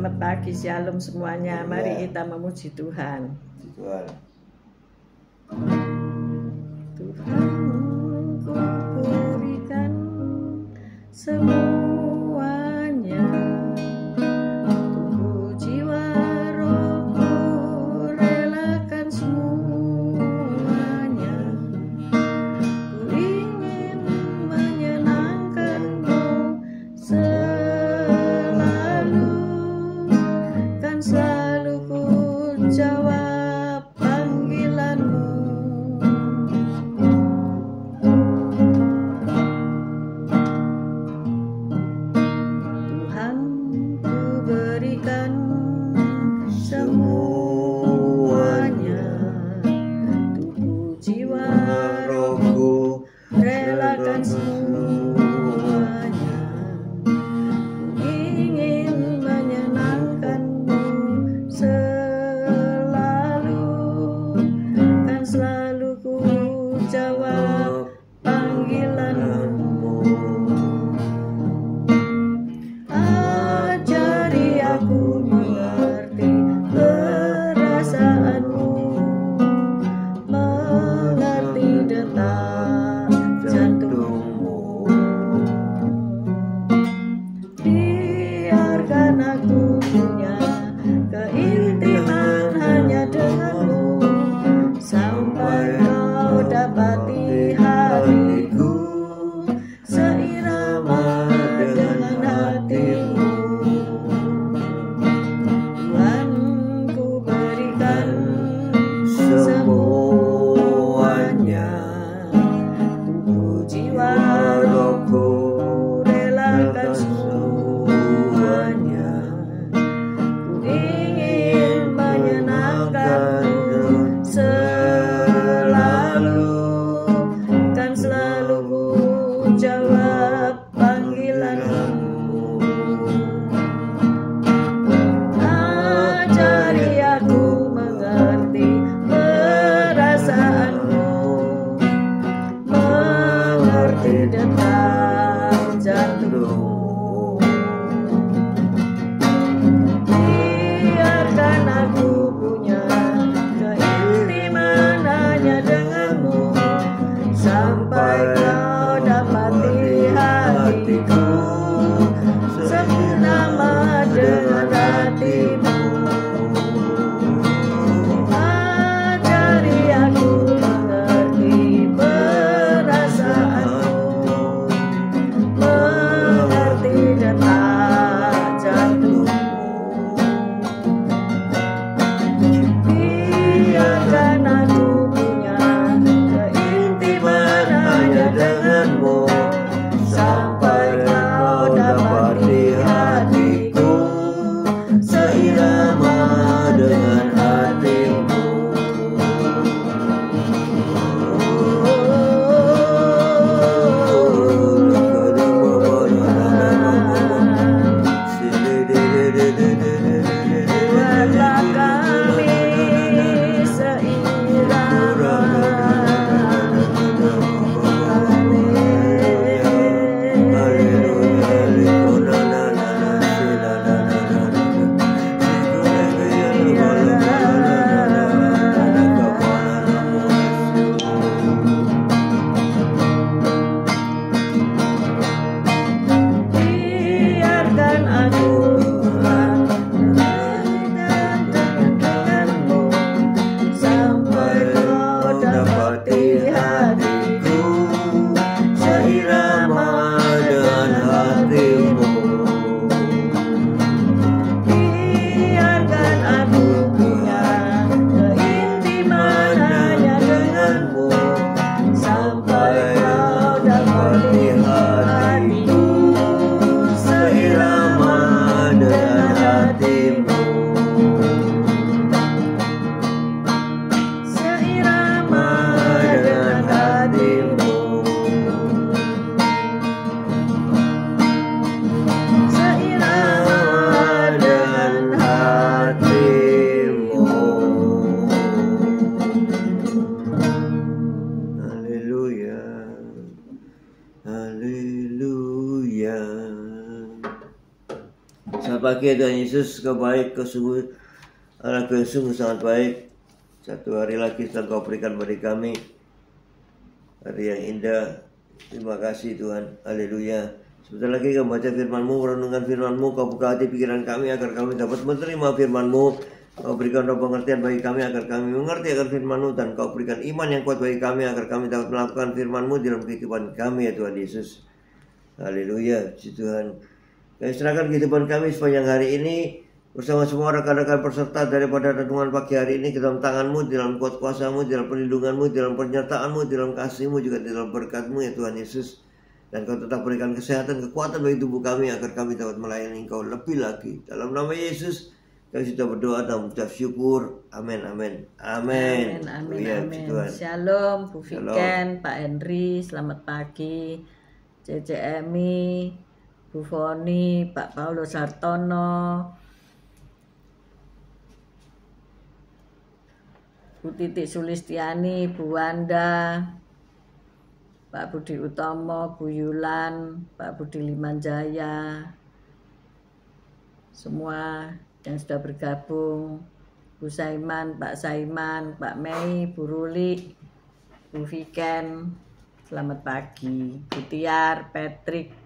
Selamat pagi, shalom semuanya. Mari kita memuji Tuhan. Tuhan, ku berikan semuanya, tubuh, jiwa, rohku, relakan semuanya. Ku ingin menyenangkanmu selalu, kan selalu ku jawab panggilanmu. Tuhan, ku berikan semuanya, tubuh, jiwa, rohku, relakan semuanya. Ku ingin menyenangkanmu selalu, kan selalu ku jawab panggilanmu. Ajari aku mengerti perasaanmu, mengerti detak jantungmu. Biarkan aku punya keintiman hanya denganmu, sampai kau dapati hatiku seirama dengan hatimu. Tuhan, ku berikan semuanya, tubuh, jiwa, rohku, relakan semuanya. Ku ingin menyenangkanmu selalu, kan selalu ku jawab panggilanmu. Ajari aku mengerti perasaanmu, mengerti detak jantungmu. Biarkan aku punya keintiman hanya denganmu, sampai kau dapati hatiku seirama dengan hatimu. Ajari aku mengerti perasaanmu, pagi Tuhan Yesus, Kau baik, Kau sungguh Allah, Kau sungguh sangat baik. Satu hari lagi telah Kau berikan bagi kami, hari yang indah. Terima kasih Tuhan, haleluya. Sebentar lagi kami baca firman-Mu, merenungkan firman-Mu. Kau buka hati pikiran kami agar kami dapat menerima firman-Mu. Kau berikan roh pengertian bagi kami agar kami mengerti akan firman-Mu, dan Kau berikan iman yang kuat bagi kami agar kami dapat melakukan firman-Mu dalam kehidupan kami ya Tuhan Yesus. Haleluya, puji Tuhan. Kami serahkan kehidupan kami sepanjang hari ini bersama semua rekan-rekan peserta daripada renungan pagi hari ini ke dalam tangan-Mu, di dalam kuat kuasa-Mu, di dalam perlindungan-Mu, di dalam penyertaan-Mu, di dalam kasih-Mu, juga di dalam berkat-Mu ya Tuhan Yesus. Dan Kau tetap berikan kesehatan, kekuatan bagi tubuh kami agar kami dapat melayani Engkau lebih lagi. Dalam nama Yesus kami sudah berdoa dan mengucap syukur. Amin, amin, amin. Amin, Ya, amin. Tuhan. Shalom, Bu Shalom. Viken, Pak Henry, selamat pagi. CCMI, Bu Foni, Pak Paulus Hartono, Bu Titik Sulistiani, Bu Wanda, Pak Budi Utomo, Bu Yulan, Pak Budi Limanjaya, semua yang sudah bergabung, Bu Saiman, Pak Saiman, Pak Mei, Bu Ruli, Bu Viken, selamat pagi. Bu Tiar, Patrick,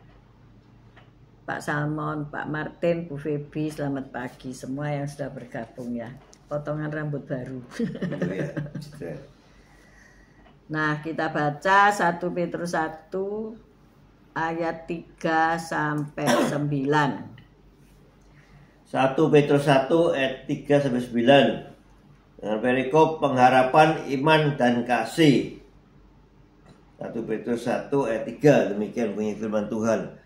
Pak Salmon, Pak Martin, Bu Febi, selamat pagi. Semua yang sudah bergabung ya. Potongan rambut baru. Haleluya. Nah, kita baca 1 Petrus 1 ayat 3 sampai 9. 1 Petrus 1 ayat 3 sampai 9 dengan perikop pengharapan iman dan kasih. 1 Petrus 1 ayat 3, demikian bunyi firman Tuhan.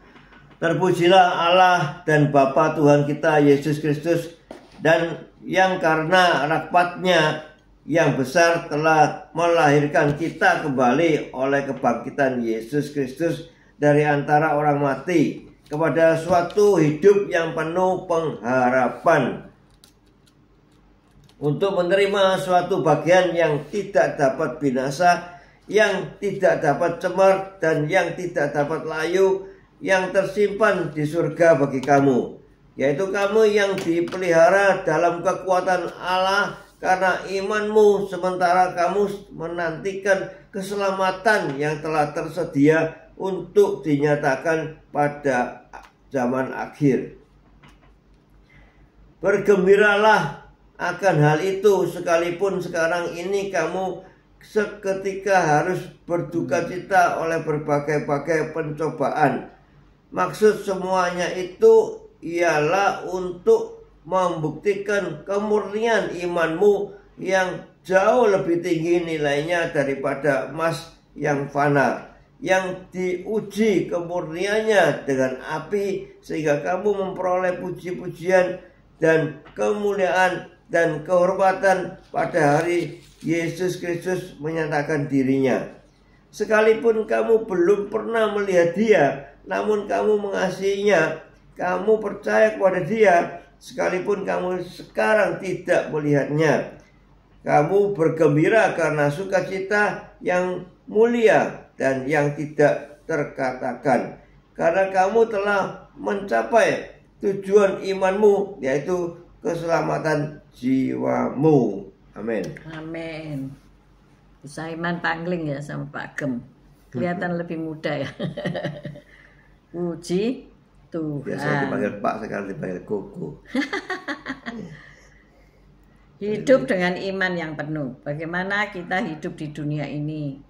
Terpujilah Allah dan Bapa Tuhan kita Yesus Kristus, dan yang karena rahmat-Nya yang besar telah melahirkan kita kembali oleh kebangkitan Yesus Kristus dari antara orang mati kepada suatu hidup yang penuh pengharapan, untuk menerima suatu bagian yang tidak dapat binasa, yang tidak dapat cemar, dan yang tidak dapat layu, yang tersimpan di surga bagi kamu, yaitu kamu yang dipelihara dalam kekuatan Allah karena imanmu, sementara kamu menantikan keselamatan yang telah tersedia untuk dinyatakan pada zaman akhir. Bergembiralah akan hal itu, sekalipun sekarang ini kamu seketika harus berduka cita oleh berbagai-bagai pencobaan. Maksud semuanya itu ialah untuk membuktikan kemurnian imanmu yang jauh lebih tinggi nilainya daripada emas yang fana, yang diuji kemurniannya dengan api, sehingga kamu memperoleh puji-pujian dan kemuliaan dan kehormatan pada hari Yesus Kristus menyatakan dirinya. Sekalipun kamu belum pernah melihat Dia, namun kamu mengasihinya, kamu percaya kepada Dia, sekalipun kamu sekarang tidak melihatnya. Kamu bergembira karena sukacita yang mulia dan yang tidak terkatakan, karena kamu telah mencapai tujuan imanmu, yaitu keselamatan jiwamu. Amin. Amin. Bu Saiman pangling ya sama Pak Gem. Kelihatan lebih muda ya. Puji Tuhan. Biasa dipanggil Pak, sekarang dipanggil Koko. Hidup dengan iman yang penuh. Bagaimana kita hidup di dunia ini?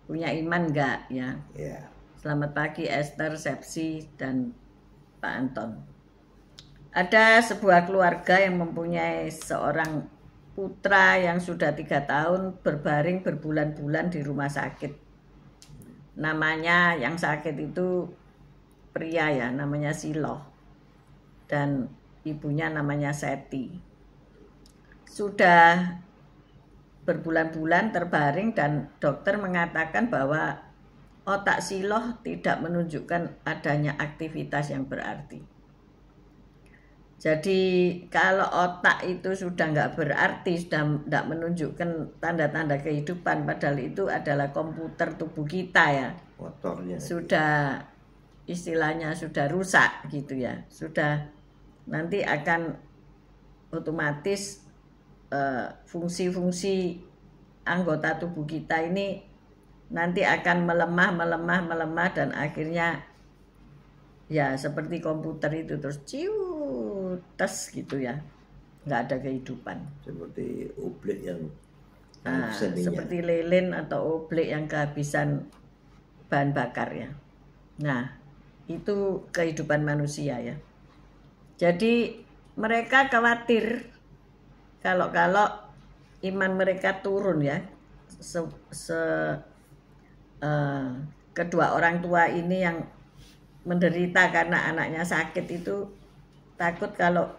Punya iman enggak ya? Ya. Selamat pagi Esther, Sepsi, dan Pak Anton. Ada sebuah keluarga yang mempunyai seorang putra yang sudah 3 tahun berbaring berbulan-bulan di rumah sakit. Namanya yang sakit itu pria ya, namanya Siloh. Dan ibunya namanya Seti. Sudah berbulan-bulan terbaring dan dokter mengatakan bahwa otak Siloh tidak menunjukkan adanya aktivitas yang berarti. Jadi kalau otak itu sudah nggak berarti, sudah tidak menunjukkan tanda-tanda kehidupan, padahal itu adalah komputer tubuh kita ya. Motornya. Sudah istilahnya sudah rusak gitu ya. Sudah nanti akan otomatis fungsi-fungsi anggota tubuh kita ini nanti akan melemah dan akhirnya ya seperti komputer itu terus tes gitu ya, nggak ada kehidupan. Seperti oblek yang seperti lilin atau oblek yang kehabisan bahan bakar ya. Nah, itu kehidupan manusia ya. Jadi mereka khawatir kalau iman mereka turun ya. Kedua orang tua ini yang menderita karena anaknya sakit itu takut kalau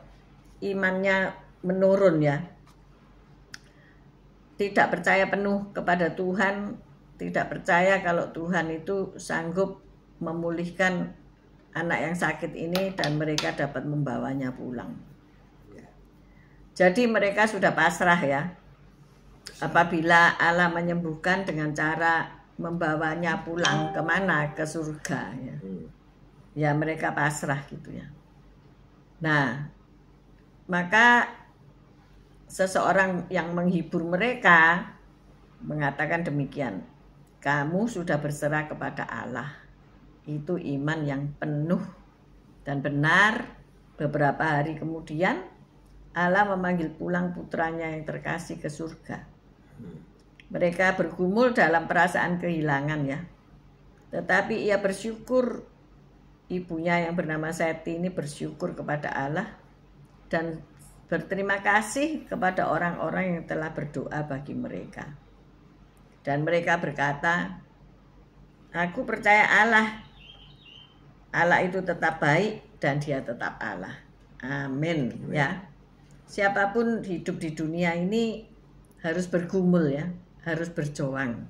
imannya menurun ya. Tidak percaya penuh kepada Tuhan, tidak percaya kalau Tuhan itu sanggup memulihkan anak yang sakit ini dan mereka dapat membawanya pulang. Jadi mereka sudah pasrah ya. Apabila Allah menyembuhkan dengan cara membawanya pulang kemana? Ke surga ya. Ya mereka pasrah gitu ya. Nah, maka seseorang yang menghibur mereka mengatakan demikian, kamu sudah berserah kepada Allah. Itu iman yang penuh dan benar. Beberapa hari kemudian Allah memanggil pulang putranya yang terkasih ke surga. Mereka bergumul dalam perasaan kehilangan ya. Tetapi ia bersyukur, ibunya yang bernama Seti ini bersyukur kepada Allah dan berterima kasih kepada orang-orang yang telah berdoa bagi mereka. Dan mereka berkata, aku percaya Allah. Allah itu tetap baik dan dia tetap Allah. Amin ya. Siapapun hidup di dunia ini harus bergumul ya, harus berjuang.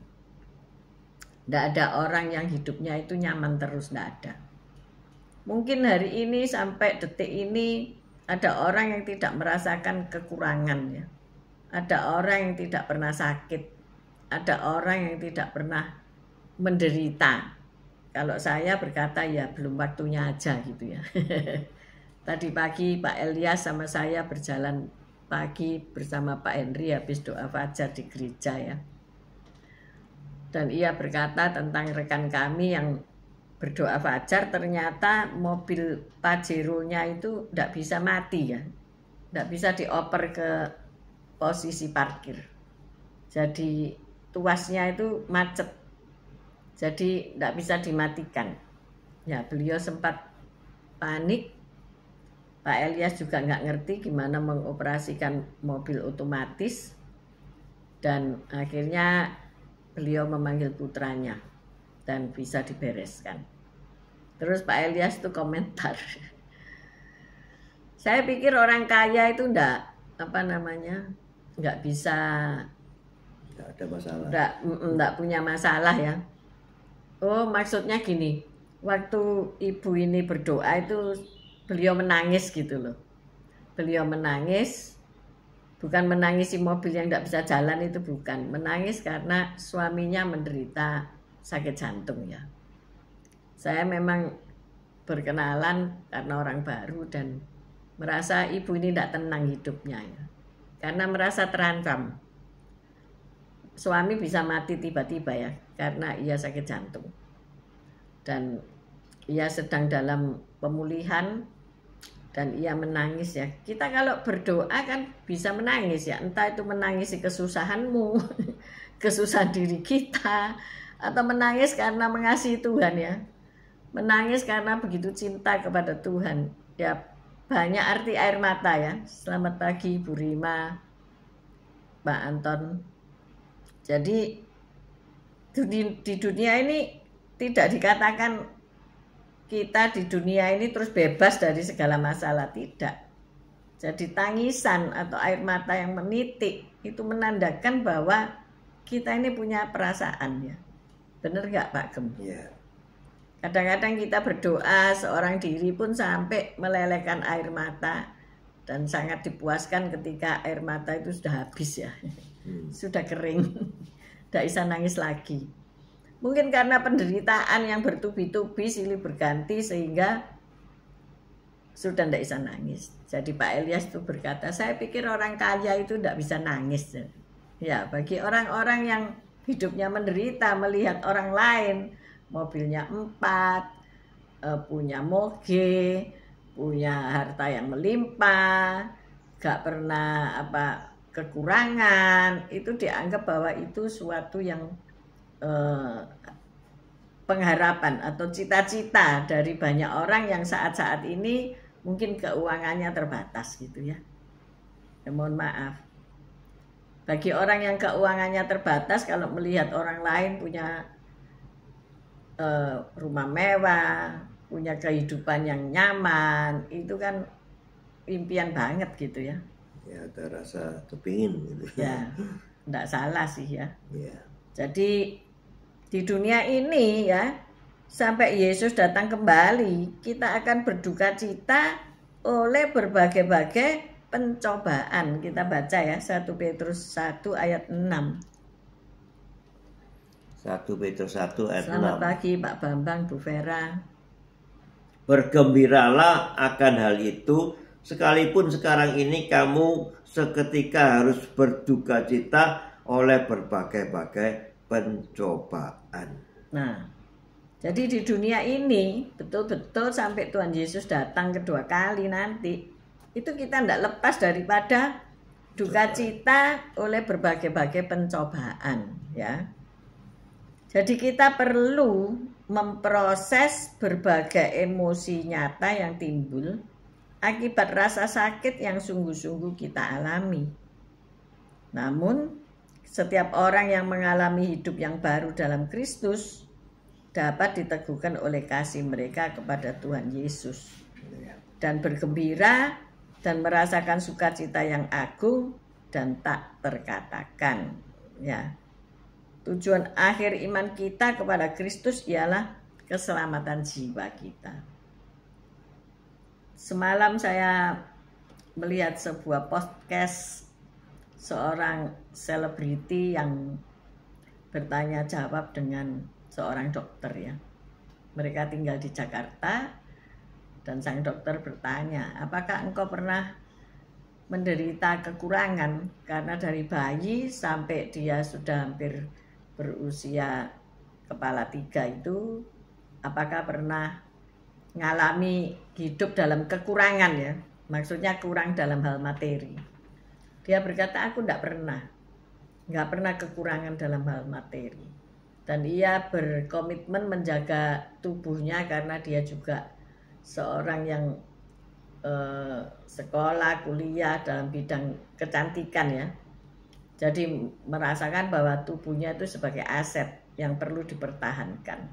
Tidak ada orang yang hidupnya itu nyaman terus, tidak ada. Mungkin hari ini sampai detik ini ada orang yang tidak merasakan kekurangan ya. Ada orang yang tidak pernah sakit. Ada orang yang tidak pernah menderita. Kalau saya berkata ya belum waktunya aja gitu ya. Tadi pagi Pak Elias sama saya berjalan pagi bersama Pak Henry habis doa fajar di gereja ya. Dan ia berkata tentang rekan kami yang berdoa fajar, ternyata mobil Pajero-nya itu tidak bisa mati ya. Tidak bisa dioper ke posisi parkir. Jadi tuasnya itu macet. Jadi tidak bisa dimatikan. Ya, beliau sempat panik. Pak Elias juga nggak ngerti gimana mengoperasikan mobil otomatis. Dan akhirnya beliau memanggil putranya dan bisa dibereskan. Terus Pak Elias itu komentar, saya pikir orang kaya itu nggak bisa, nggak ada masalah, nggak punya masalah ya. Oh maksudnya gini, waktu ibu ini berdoa itu beliau menangis gitu loh. Beliau menangis, bukan menangisi mobil yang nggak bisa jalan itu bukan, menangis karena suaminya menderita sakit jantung ya. Saya memang berkenalan karena orang baru dan merasa ibu ini tidak tenang hidupnya ya. Karena merasa terancam. Suami bisa mati tiba-tiba ya karena ia sakit jantung. Dan ia sedang dalam pemulihan dan ia menangis ya. Kita kalau berdoa kan bisa menangis ya. Entah itu menangis kesusahanmu, kesusahan diri kita, atau menangis karena mengasihi Tuhan ya. Menangis karena begitu cinta kepada Tuhan. Ya banyak arti air mata ya. Selamat pagi Bu Rima, Pak Anton. Jadi di dunia ini tidak dikatakan kita di dunia ini terus bebas dari segala masalah, tidak. Jadi tangisan atau air mata yang menitik itu menandakan bahwa kita ini punya perasaan ya. Bener nggak Pak Gem? Yeah. Kadang-kadang kita berdoa seorang diri pun sampai melelehkan air mata dan sangat dipuaskan ketika air mata itu sudah habis ya, sudah kering, tidak bisa nangis lagi. Mungkin karena penderitaan yang bertubi-tubi silih berganti sehingga sudah tidak bisa nangis. Jadi Pak Elias itu berkata, saya pikir orang kaya itu tidak bisa nangis. Ya, bagi orang-orang yang hidupnya menderita melihat orang lain mobilnya 4, punya moge, punya harta yang melimpah, gak pernah kekurangan, itu dianggap bahwa itu suatu yang pengharapan atau cita-cita dari banyak orang yang saat-saat ini mungkin keuangannya terbatas gitu ya. Mohon maaf. Bagi orang yang keuangannya terbatas, kalau melihat orang lain punya rumah mewah, punya kehidupan yang nyaman, itu kan impian banget gitu ya. Ya, ada rasa kepingin gitu. Ya, enggak salah sih ya. Ya. Jadi di dunia ini ya, sampai Yesus datang kembali, kita akan berduka cita oleh berbagai-bagai pencobaan. Kita baca ya, 1 Petrus 1 ayat 6. 1 Petrus 1 ayat 6. Selamat pagi Pak Bambang, Bu Vera. Bergembiralah akan hal itu, sekalipun sekarang ini kamu seketika harus berduka cita oleh berbagai-bagai pencobaan. Nah, jadi di dunia ini betul-betul sampai Tuhan Yesus datang kedua kali nanti, itu kita tidak lepas daripada duka cita oleh berbagai-bagai pencobaan ya. Jadi kita perlu memproses berbagai emosi nyata yang timbul akibat rasa sakit yang sungguh-sungguh kita alami. Namun setiap orang yang mengalami hidup yang baru dalam Kristus dapat diteguhkan oleh kasih mereka kepada Tuhan Yesus dan bergembira dan merasakan sukacita yang agung dan tak terkatakan. Ya. Tujuan akhir iman kita kepada Kristus ialah keselamatan jiwa kita. Semalam saya melihat sebuah podcast seorang selebriti yang bertanya jawab dengan seorang dokter ya. Mereka tinggal di Jakarta dan sang dokter bertanya, apakah engkau pernah menderita kekurangan karena dari bayi sampai dia sudah hampir berusia kepala 3 itu, apakah pernah ngalami hidup dalam kekurangan ya, maksudnya kurang dalam hal materi. Dia berkata, aku nggak pernah kekurangan dalam hal materi. Dan ia berkomitmen menjaga tubuhnya karena dia juga seorang yang sekolah, kuliah dalam bidang kecantikan ya. Jadi merasakan bahwa tubuhnya itu sebagai aset yang perlu dipertahankan.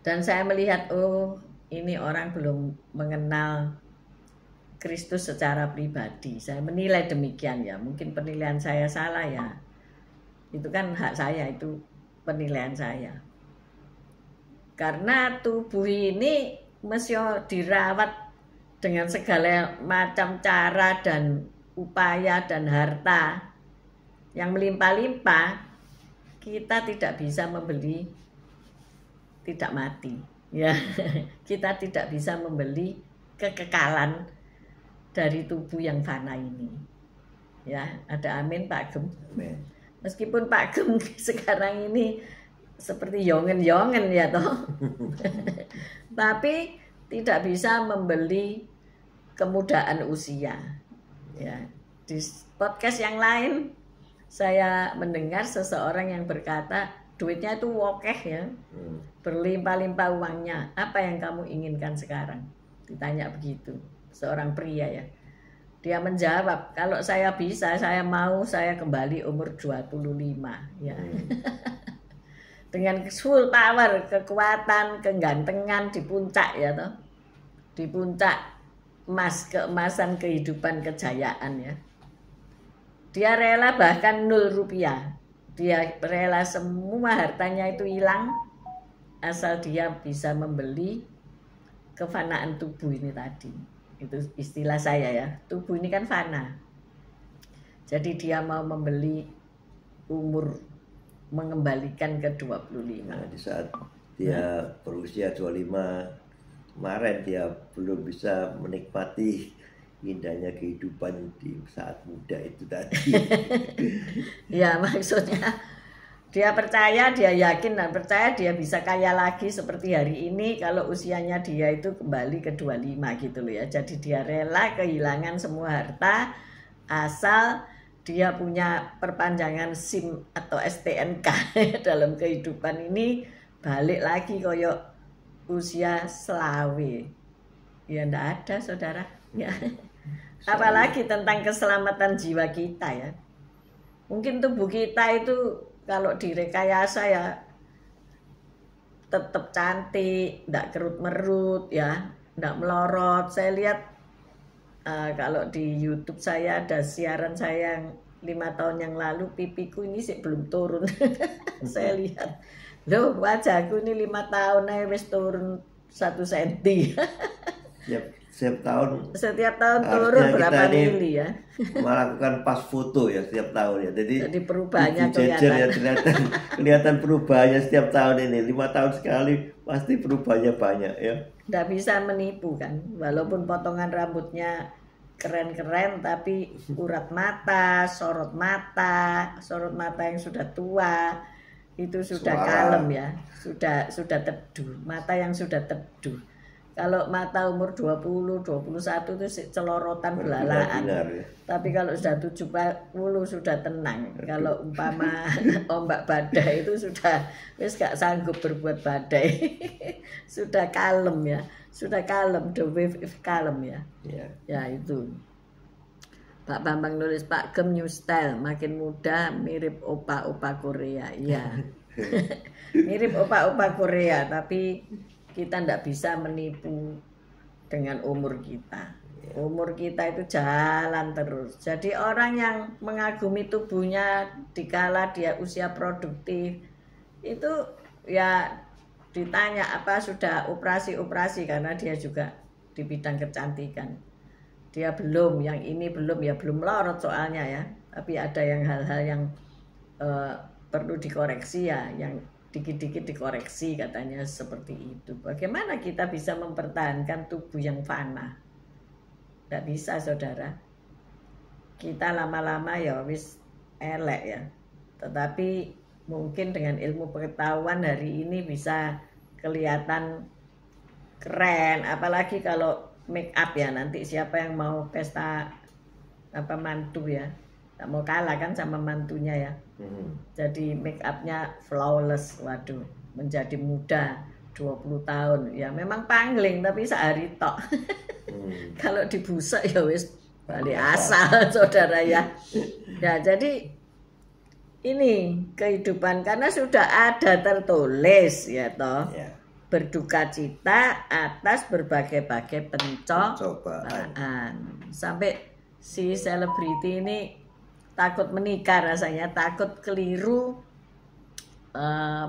Dan saya melihat, oh ini orang belum mengenal Kristus secara pribadi. Saya menilai demikian ya. Mungkin penilaian saya salah ya. Itu kan hak saya, itu penilaian saya. Karena tubuh ini mesti dirawat dengan segala macam cara dan upaya dan harta yang melimpah-limpah, kita tidak bisa membeli tidak mati ya. Kita tidak bisa membeli kekekalan dari tubuh yang fana ini ya. Ada amin Pak Gem? Amin. Meskipun Pak Gem sekarang ini seperti yongen-yongen ya toh. Tapi tidak bisa membeli kemudahan usia. Ya, di podcast yang lain saya mendengar seseorang yang berkata duitnya itu wokeh ya, berlimpah-limpah uangnya. Apa yang kamu inginkan sekarang? Ditanya begitu, seorang pria ya. Dia menjawab, kalau saya bisa, saya mau saya kembali umur 25 ya. Dengan full power, kekuatan, kegantengan di puncak ya toh. Di puncak keemasan kehidupan kejayaan ya. Dia rela bahkan 0 rupiah. Dia rela semua hartanya itu hilang asal dia bisa membeli kefanaan tubuh ini tadi. Itu istilah saya ya. Tubuh ini kan fana. Jadi dia mau membeli umur, mengembalikan ke 25. Nah, di saat dia berusia 25, kemarin dia belum bisa menikmati indahnya kehidupan di saat muda itu tadi. Ya, maksudnya dia percaya, dia yakin dan percaya dia bisa kaya lagi seperti hari ini kalau usianya dia itu kembali ke 25 gitu loh ya. Jadi dia rela kehilangan semua harta asal dia punya perpanjangan SIM atau STNK dalam kehidupan ini, balik lagi koyok usia selawe. Ya ndak ada saudara ya. Apalagi tentang keselamatan jiwa kita ya. Mungkin tubuh kita itu kalau direkayasa ya tetap cantik, ndak kerut-merut ya, ndak melorot. Saya lihat kalau di YouTube saya ada siaran saya yang 5 tahun yang lalu, pipiku ini sih belum turun. Saya lihat, loh wajahku ini 5 tahun aja wis turun 1 senti. Setiap tahun turun berapa mili ya. Melakukan pas foto ya setiap tahun ya. Jadi perubahannya kelihatan perubahannya setiap tahun ini. 5 tahun sekali pasti perubahannya banyak ya. Nggak bisa menipu kan, walaupun potongan rambutnya keren-keren tapi urat mata, sorot mata yang sudah tua itu sudah kalem ya, sudah teduh, mata yang sudah teduh. Kalau mata umur 20, 21 itu celorotan belalaan. Ya. Tapi kalau sudah 70 sudah tenang. Kalau umpama ombak badai itu sudah wis gak sanggup berbuat badai. Sudah kalem ya. Sudah kalem, the wave is kalem ya. Ya itu. Pak Bambang nulis Pak Gem new style, makin muda mirip opa-opa Korea. Iya. Mirip opa-opa Korea, tapi kita tidak bisa menipu dengan umur kita. Umur kita itu jalan terus. Jadi orang yang mengagumi tubuhnya dikala dia usia produktif itu ya ditanya apa sudah operasi karena dia juga di bidang kecantikan. Dia belum, yang ini belum ya, belum melorot soalnya ya. Tapi ada yang hal-hal yang perlu dikoreksi ya, yang dikit-dikit dikoreksi katanya seperti itu. Bagaimana kita bisa mempertahankan tubuh yang fana? Tidak bisa saudara. Kita lama-lama ya wis elek ya. Tetapi mungkin dengan ilmu pengetahuan hari ini bisa kelihatan keren. Apalagi kalau make up ya, nanti siapa yang mau pesta mantu ya, tak mau kalah kan sama mantunya ya. Jadi make upnya flawless, waduh, menjadi muda 20 tahun. Ya memang pangling tapi sehari tok. Kalau dibusuk ya wis balik asal saudara ya. Ya jadi ini kehidupan karena sudah ada tertulis ya toh. Berduka cita atas berbagai-bagai pencobaan. Sampai si selebriti ini takut menikah rasanya, takut keliru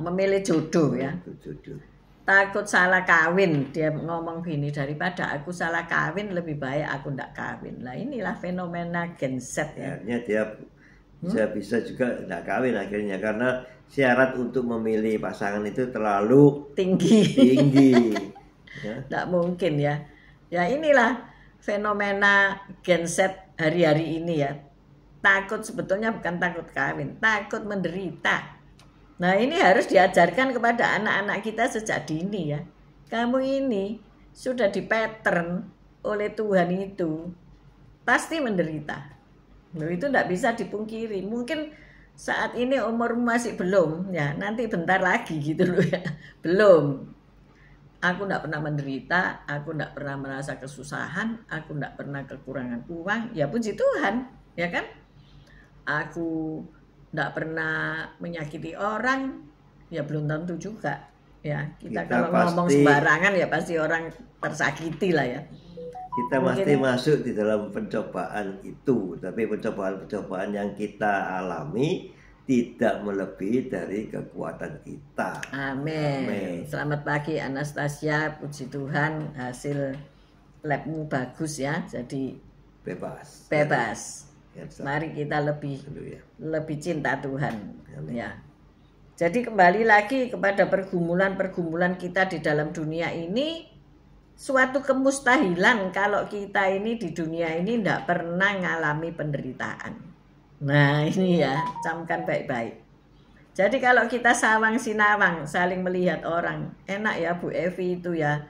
memilih jodoh ya. Takut salah kawin, dia ngomong gini, daripada aku salah kawin lebih baik aku ndak kawin. Lah inilah fenomena Gen Z ya. Akhirnya dia bisa juga ndak kawin akhirnya karena syarat untuk memilih pasangan itu terlalu tinggi. Ya. Ndak mungkin ya. Ya inilah fenomena Gen Z hari-hari ini ya. Takut sebetulnya bukan takut kawin, takut menderita. Nah ini harus diajarkan kepada anak-anak kita sejak dini ya. Kamu ini sudah dipattern oleh Tuhan itu pasti menderita. Loh, itu tidak bisa dipungkiri. Mungkin saat ini umur masih belum ya, nanti bentar lagi gitu loh ya. Belum. Aku tidak pernah menderita, aku tidak pernah merasa kesusahan, aku tidak pernah kekurangan uang. Ya puji Tuhan, ya kan? Aku tidak pernah menyakiti orang, ya belum tentu juga. Ya kita kalau ngomong sembarangan ya pasti orang tersakiti lah ya. Kita pasti masuk di dalam pencobaan itu, tapi pencobaan yang kita alami tidak melebihi dari kekuatan kita. Amin. Selamat pagi Anastasia, puji Tuhan hasil labmu bagus ya, jadi bebas. Mari kita lebih cinta Tuhan. Amin. Ya. Jadi kembali lagi kepada pergumulan kita di dalam dunia ini, suatu kemustahilan kalau kita ini di dunia ini tidak pernah ngalami penderitaan. Nah ini ya, camkan baik-baik. Jadi kalau kita sawang sinawang saling melihat orang, enak ya Bu Evi itu ya,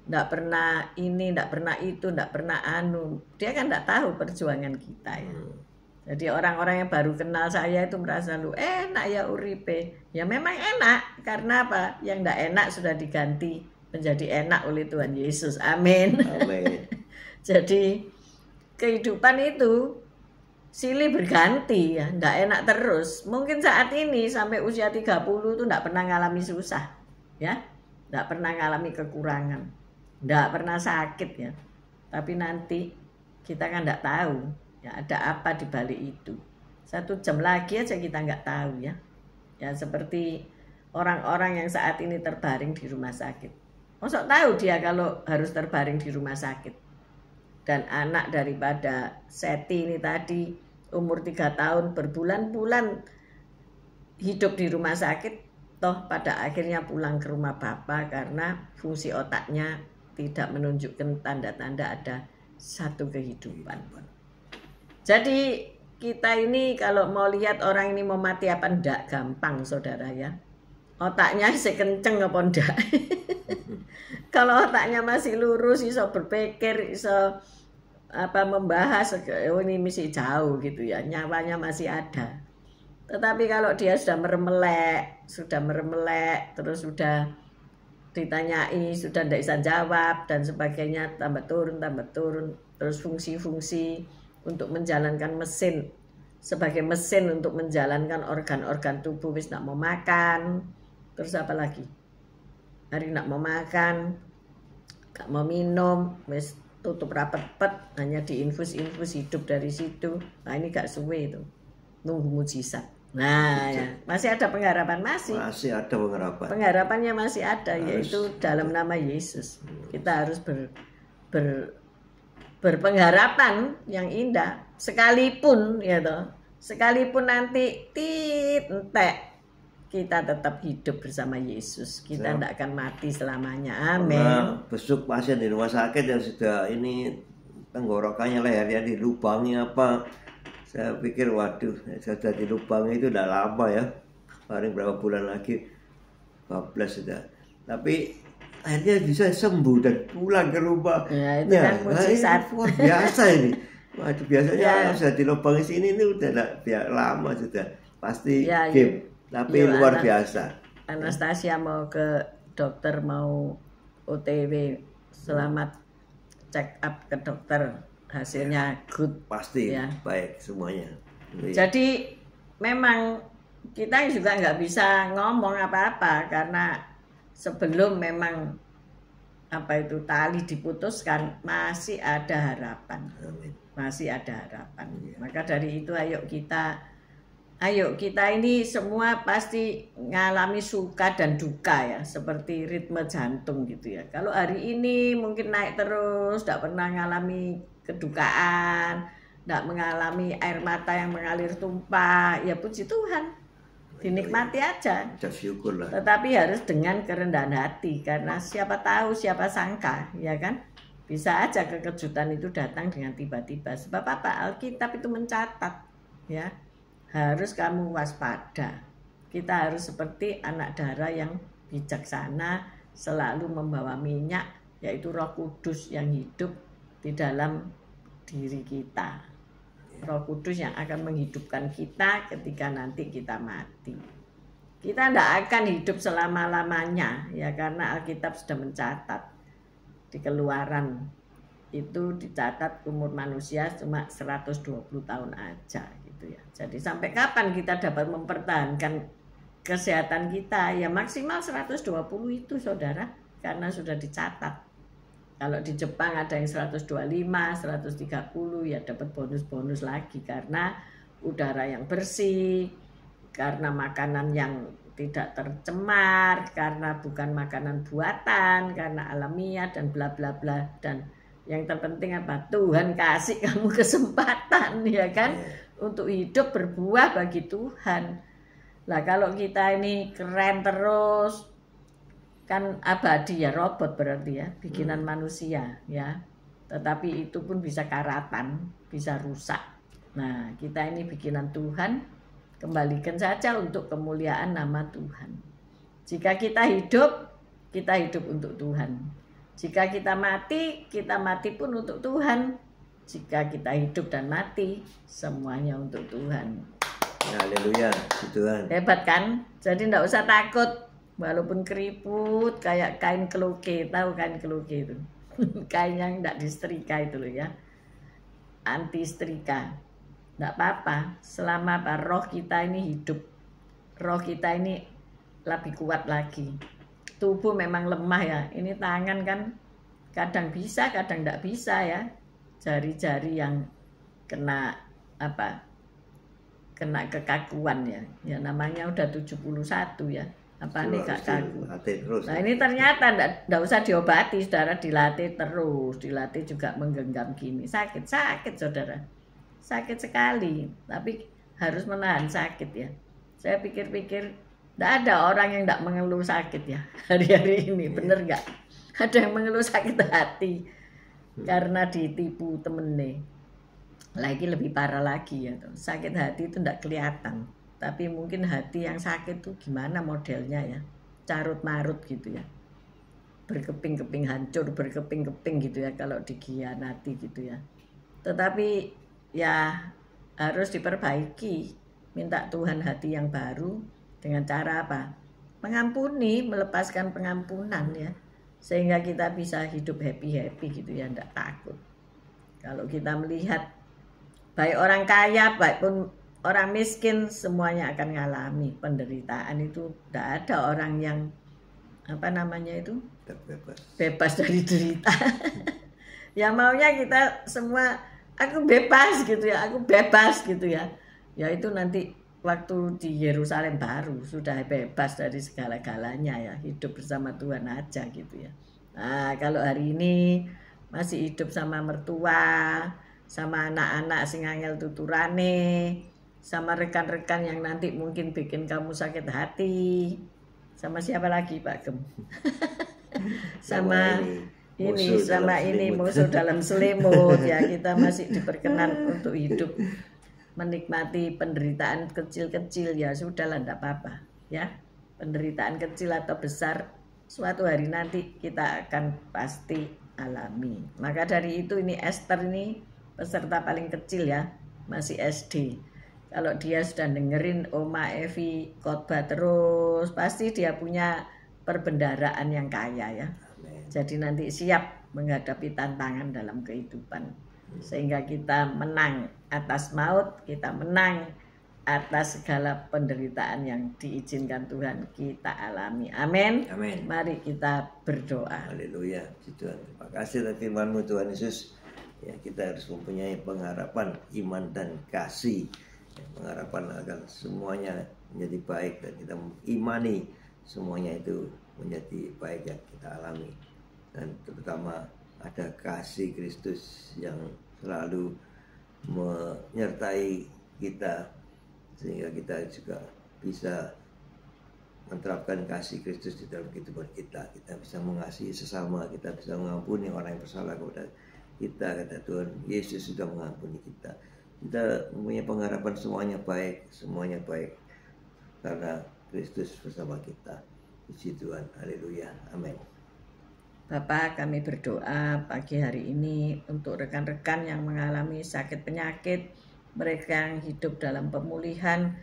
tidak pernah ini, tidak pernah itu, tidak pernah anu. Dia kan tidak tahu perjuangan kita ya. Jadi orang-orang yang baru kenal saya itu merasa lu enak ya uripe. Ya memang enak, karena apa? Yang tidak enak sudah diganti menjadi enak oleh Tuhan Yesus. Amin. Amin. Jadi kehidupan itu silih berganti ya, tidak enak terus. Mungkin saat ini sampai usia 30 itu tidak pernah ngalami susah ya, tidak pernah ngalami kekurangan, tidak pernah sakit ya. Tapi nanti kita kan tidak tahu ya ada apa di balik itu. 1 jam lagi aja kita nggak tahu ya. Ya seperti orang-orang yang saat ini terbaring di rumah sakit. Masa tahu dia kalau harus terbaring di rumah sakit. Dan anak daripada Seti ini tadi umur 3 tahun berbulan-bulan hidup di rumah sakit, toh pada akhirnya pulang ke rumah bapak karena fungsi otaknya tidak menunjukkan tanda-tanda ada satu kehidupan. Jadi kita ini kalau mau lihat orang ini mau mati apa enggak gampang saudara ya. Otaknya sekenceng apa enggak. Kalau otaknya masih lurus, iso berpikir, iso membahas, oh ini masih jauh gitu ya, nyawanya masih ada. Tetapi kalau dia sudah meremelek, terus sudah ditanyai, sudah tidak bisa jawab dan sebagainya, tambah turun, terus fungsi-fungsi untuk menjalankan mesin, sebagai mesin untuk menjalankan organ-organ tubuh, wis tidak mau makan, terus apa lagi? Hari nak mau makan, gak mau minum, wis tutup rapat-rapat, hanya diinfus hidup dari situ. Nah ini gak suwe itu, nunggu mujizat. Nah ya, masih ada pengharapan, masih ada pengharapan. Pengharapannya masih ada, yaitu dalam nama Yesus. Kita harus berpengharapan yang indah, sekalipun ya toh, sekalipun nanti entek, kita tetap hidup bersama Yesus. Kita tidak akan mati selamanya. Amin. Besuk pasien di rumah sakit yang sudah ini tenggorokannya, lehernya dilubangi apa. Saya pikir waduh, sudah dilubangi itu udah lama ya. Paling berapa bulan lagi, 14 sudah. Tapi akhirnya bisa sembuh dan pulang ke rumah. Ya, itu kan mujizat. Luar biasa ini. Waduh, biasanya sudah dilubangi sini ini udah lama sudah. Pasti game. Tapi luar biasa. Anastasia mau ke dokter, mau OTW, selamat check up ke dokter, hasilnya good. Pasti ya. Baik semuanya. Jadi memang kita juga nggak bisa ngomong apa-apa karena sebelum memang tali diputuskan masih ada harapan. Amin. Masih ada harapan. Maka dari itu Ayo kita ini semua pasti ngalami suka dan duka ya, seperti ritme jantung gitu ya. Kalau hari ini mungkin naik terus, tidak pernah ngalami kedukaan, tidak mengalami air mata yang mengalir tumpah, ya puji Tuhan, dinikmati aja. Tetapi harus dengan kerendahan hati, karena siapa tahu, siapa sangka, ya kan? Bisa aja kekejutan itu datang dengan tiba-tiba. Sebab apa? Alkitab itu mencatat, ya. Harus kamu waspada. Kita harus seperti anak dara yang bijaksana, selalu membawa minyak, yaitu Roh Kudus yang hidup di dalam diri kita. Roh Kudus yang akan menghidupkan kita ketika nanti kita mati. Kita tidak akan hidup selama-lamanya ya, karena Alkitab sudah mencatat di Keluaran itu dicatat umur manusia cuma 120 tahun aja gitu ya. Jadi sampai kapan kita dapat mempertahankan kesehatan kita? Ya maksimal 120 itu saudara, karena sudah dicatat. Kalau di Jepang ada yang 125, 130 ya dapat bonus-bonus lagi karena udara yang bersih, karena makanan yang tidak tercemar, karena bukan makanan buatan, karena alamiah dan bla bla bla. Dan yang terpenting apa? Tuhan kasih kamu kesempatan ya kan, untuk hidup berbuah bagi Tuhan. Lah kalau kita ini keren terus, kan abadi ya, robot berarti ya, bikinan manusia ya. Tetapi itu pun bisa karatan, bisa rusak. Nah, kita ini bikinan Tuhan, kembalikan saja untuk kemuliaan nama Tuhan. Jika kita hidup untuk Tuhan. Jika kita mati pun untuk Tuhan. Jika kita hidup dan mati, semuanya untuk Tuhan. Haleluya, Tuhan. Hebat kan? Jadi enggak usah takut, walaupun keriput kayak kain keluke, tahu kain keluke itu? Kain yang enggak disetrika itu loh ya, anti setrika. Enggak apa-apa, selama roh kita ini hidup, roh kita ini lebih kuat lagi. Tubuh memang lemah ya, ini tangan kan kadang bisa, kadang enggak bisa ya. Jari-jari yang kena kena kekakuan ya namanya udah 71 ya, apa nih Kak kaku. Nah ini ternyata enggak usah diobati saudara, dilatih terus, dilatih juga menggenggam gini, sakit saudara, sakit sekali, tapi harus menahan sakit ya. Saya pikir-pikir enggak ada orang yang enggak mengeluh sakit ya hari-hari ini, bener enggak? Ada yang mengeluh sakit hati karena ditipu temennya. Lagi lebih parah lagi ya, sakit hati itu enggak kelihatan, tapi mungkin hati yang sakit tuh gimana modelnya ya, carut marut gitu ya, berkeping-keping hancur, berkeping-keping gitu ya kalau dikhianati gitu ya. Tetapi ya harus diperbaiki, minta Tuhan hati yang baru dengan cara apa? Mengampuni, melepaskan pengampunan ya, sehingga kita bisa hidup happy gitu ya, enggak takut. Kalau kita melihat baik orang kaya, baik pun orang miskin, semuanya akan mengalami penderitaan itu. Tidak ada orang yang bebas dari derita. Ya maunya kita semua, aku bebas gitu ya, aku bebas gitu ya. Ya itu nanti waktu di Yerusalem baru sudah bebas dari segala-galanya ya, hidup bersama Tuhan aja gitu ya. Nah kalau hari ini masih hidup sama mertua, sama anak-anak sing angel tuturane, sama rekan-rekan yang nanti mungkin bikin kamu sakit hati, sama siapa lagi Pak Gem? sama ini sama ini musuh dalam selimut ya. Kita masih diperkenan untuk hidup menikmati penderitaan kecil-kecil ya, sudahlah enggak apa-apa ya. Penderitaan kecil atau besar suatu hari nanti kita akan pasti alami. Maka dari itu ini Esther ini peserta paling kecil ya, masih SD. Kalau dia sudah dengerin Oma Evi khotbah terus, pasti dia punya perbendaharaan yang kaya ya. Amen. Jadi nanti siap menghadapi tantangan dalam kehidupan, sehingga kita menang atas maut, kita menang atas segala penderitaan yang diizinkan Tuhan kita alami. Amin. Amin. Mari kita berdoa. Haleluya. Tuhan, terima kasih atas firman-Mu Tuhan Yesus. Ya, kita harus mempunyai pengharapan, iman dan kasih. Ya, pengharapan agar semuanya menjadi baik dan kita imani semuanya itu menjadi baik yang kita alami. Dan terutama ada kasih Kristus yang selalu menyertai kita, sehingga kita juga bisa menerapkan kasih Kristus di dalam kehidupan kita. Kita bisa mengasihi sesama, kita bisa mengampuni orang yang bersalah kepada kita, kata Tuhan Yesus sudah mengampuni kita. Kita mempunyai pengharapan semuanya baik karena Kristus bersama kita. Puji Tuhan, haleluya, amin. Bapak, kami berdoa pagi hari ini untuk rekan-rekan yang mengalami sakit penyakit, mereka yang hidup dalam pemulihan.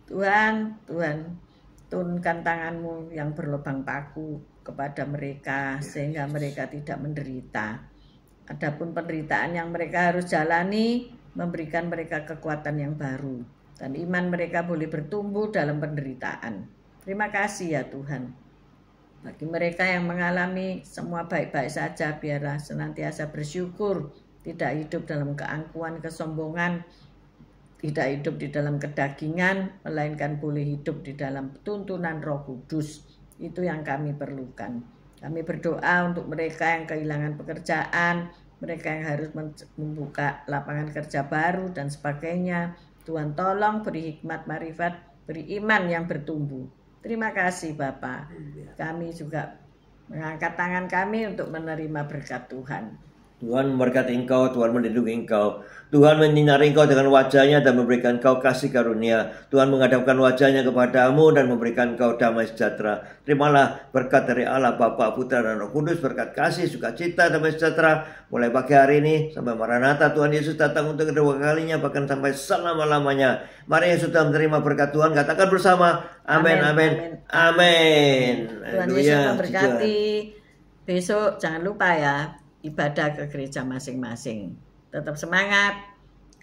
Tuhan, turunkan tangan-Mu yang berlubang paku kepada mereka, sehingga mereka tidak menderita. Adapun penderitaan yang mereka harus jalani, memberikan mereka kekuatan yang baru, dan iman mereka boleh bertumbuh dalam penderitaan. Terima kasih ya Tuhan. Bagi mereka yang mengalami semua baik-baik saja, biarlah senantiasa bersyukur, tidak hidup dalam keangkuhan, kesombongan, tidak hidup di dalam kedagingan, melainkan boleh hidup di dalam tuntunan Roh Kudus. Itu yang kami perlukan. Kami berdoa untuk mereka yang kehilangan pekerjaan, mereka yang harus membuka lapangan kerja baru dan sebagainya. Tuhan tolong beri hikmat, marifat, beri iman yang bertumbuh. Terima kasih Bapak. Kami juga Mengangkat tangan kami untuk menerima berkat Tuhan. Tuhan memberkati engkau, Tuhan melindungi engkau. Tuhan menyinari engkau dengan wajahnya dan memberikan engkau kasih karunia. Tuhan menghadapkan wajahnya kepadamu dan memberikan engkau damai sejahtera. Terimalah berkat dari Allah Bapa, Putra dan Roh Kudus, berkat kasih, sukacita, damai sejahtera mulai pagi hari ini sampai Maranatha Tuhan Yesus datang untuk kedua kalinya, bahkan sampai selama-lamanya. Mari yang sudah menerima berkat Tuhan katakan bersama, amin, amin, amin. Tuhan Yesus memberkati. Besok jangan lupa ya, ibadah ke gereja masing-masing. Tetap semangat,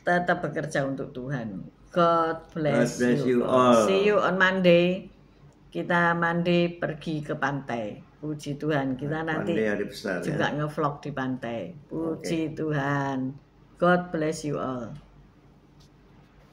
tetap bekerja untuk Tuhan. God bless you all. See you on Monday. Kita Monday pergi ke pantai. Puji Tuhan. Kita nanti juga ngevlog di pantai. Puji Tuhan. God bless you all.